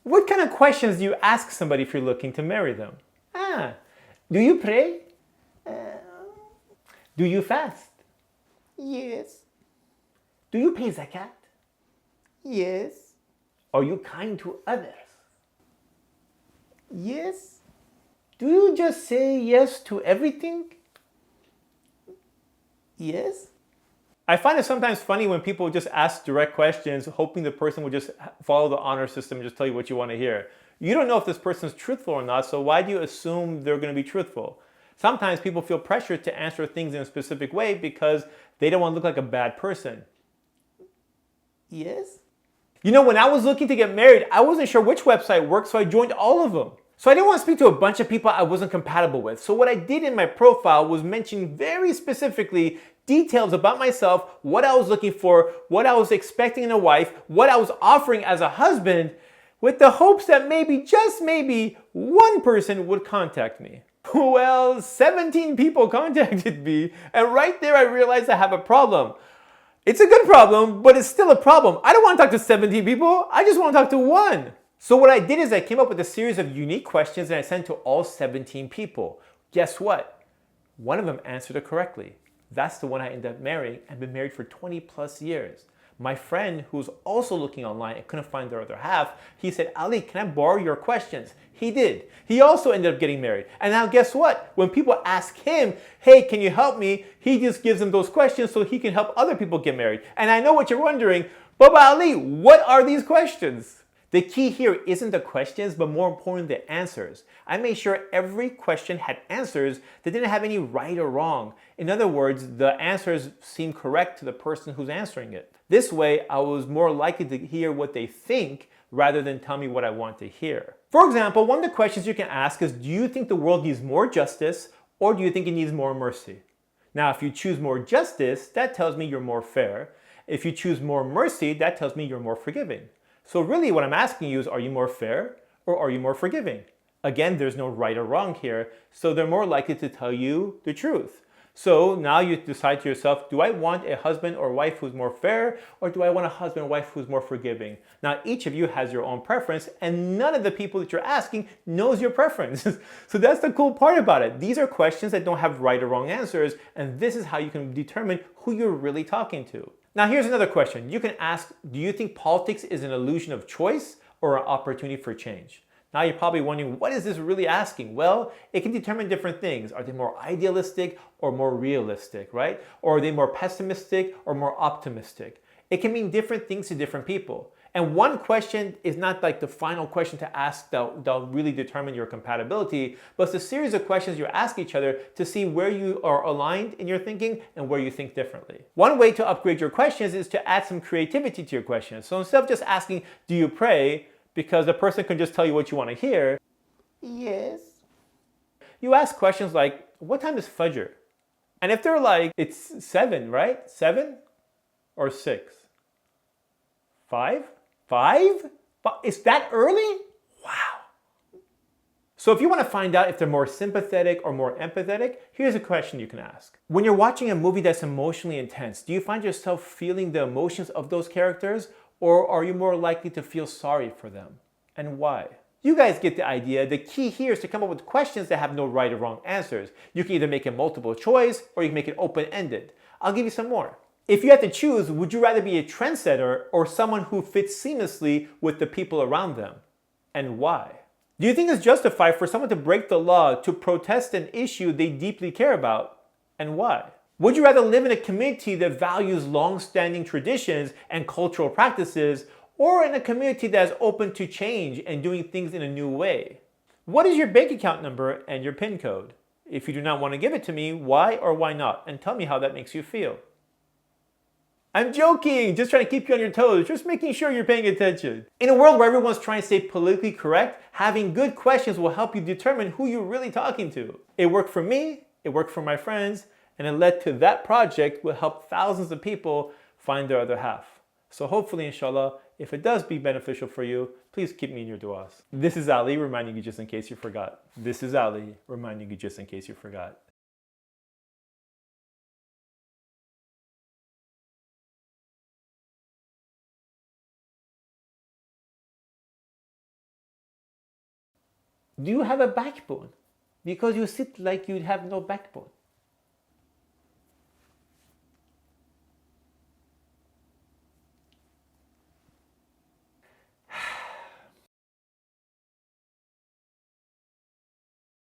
What kind of questions do you ask somebody if you're looking to marry them? Ah, do you pray? Do you fast? Yes. Do you pay zakat? Yes. Are you kind to others? Yes. Do you just say yes to everything? Yes. I find it sometimes funny when people just ask direct questions, hoping the person will just follow the honor system and just tell you what you want to hear. You don't know if this person's truthful or not, so why do you assume they're going to be truthful? Sometimes people feel pressured to answer things in a specific way because they don't want to look like a bad person. Yes. You know, when I was looking to get married, I wasn't sure which website worked, so I joined all of them. So I didn't want to speak to a bunch of people I wasn't compatible with. So what I did in my profile was mention very specifically details about myself, what I was looking for, what I was expecting in a wife, what I was offering as a husband, with the hopes that maybe, just maybe, one person would contact me. Well, 17 people contacted me, and right there I realized I have a problem. It's a good problem, but it's still a problem. I don't want to talk to 17 people. I just want to talk to one. So what I did is I came up with a series of unique questions and I sent to all 17 people. Guess what? One of them answered it correctly. That's the one I ended up marrying and been married for 20 plus years. My friend, who's also looking online and couldn't find their other half, he said, Ali, can I borrow your questions? He did. He also ended up getting married. And now guess what? When people ask him, hey, can you help me? He just gives them those questions so he can help other people get married. And I know what you're wondering, Baba Ali, what are these questions? The key here isn't the questions, but more important, the answers. I made sure every question had answers that didn't have any right or wrong. In other words, the answers seemed correct to the person who's answering it. This way, I was more likely to hear what they think rather than tell me what I want to hear. For example, one of the questions you can ask is, do you think the world needs more justice or do you think it needs more mercy? Now, if you choose more justice, that tells me you're more fair. If you choose more mercy, that tells me you're more forgiving. So really what I'm asking you is, are you more fair or are you more forgiving? Again, there's no right or wrong here, so they're more likely to tell you the truth. So now you decide to yourself, do I want a husband or wife who's more fair, or do I want a husband or wife who's more forgiving? Now each of you has your own preference, and none of the people that you're asking knows your preference. So that's the cool part about it. These are questions that don't have right or wrong answers, and this is how you can determine who you're really talking to. Now here's another question. You can ask, do you think politics is an illusion of choice or an opportunity for change? Now you're probably wondering, what is this really asking? Well, it can determine different things. Are they more idealistic or more realistic, right? Or are they more pessimistic or more optimistic? It can mean different things to different people. And one question is not like the final question to ask that'll really determine your compatibility, but it's a series of questions you ask each other to see where you are aligned in your thinking and where you think differently. One way to upgrade your questions is to add some creativity to your questions. So instead of just asking, do you pray? Because the person can just tell you what you want to hear. Yes. You ask questions like, what time is Fajr? And if they're like, it's 7, right? 7 or 6? 5? 5? Is that early? Wow. So if you want to find out if they're more sympathetic or more empathetic, here's a question you can ask. When you're watching a movie that's emotionally intense, do you find yourself feeling the emotions of those characters, or are you more likely to feel sorry for them? And why? You guys get the idea. The key here is to come up with questions that have no right or wrong answers. You can either make it multiple choice or you can make it open-ended. I'll give you some more. If you had to choose, would you rather be a trendsetter or someone who fits seamlessly with the people around them? And why? Do you think it's justified for someone to break the law to protest an issue they deeply care about? And why? Would you rather live in a community that values long-standing traditions and cultural practices, or in a community that is open to change and doing things in a new way? What is your bank account number and your PIN code? If you do not want to give it to me, why or why not? And tell me how that makes you feel. I'm joking, just trying to keep you on your toes, just making sure you're paying attention. In a world where everyone's trying to stay politically correct, having good questions will help you determine who you're really talking to. It worked for me, it worked for my friends, and it led to that project will help thousands of people find their other half. So hopefully, inshallah, if it does be beneficial for you, please keep me in your du'as. This is Ali reminding you just in case you forgot. This is Ali reminding you just in case you forgot. Do you have a backbone? Because you sit like you have no backbone.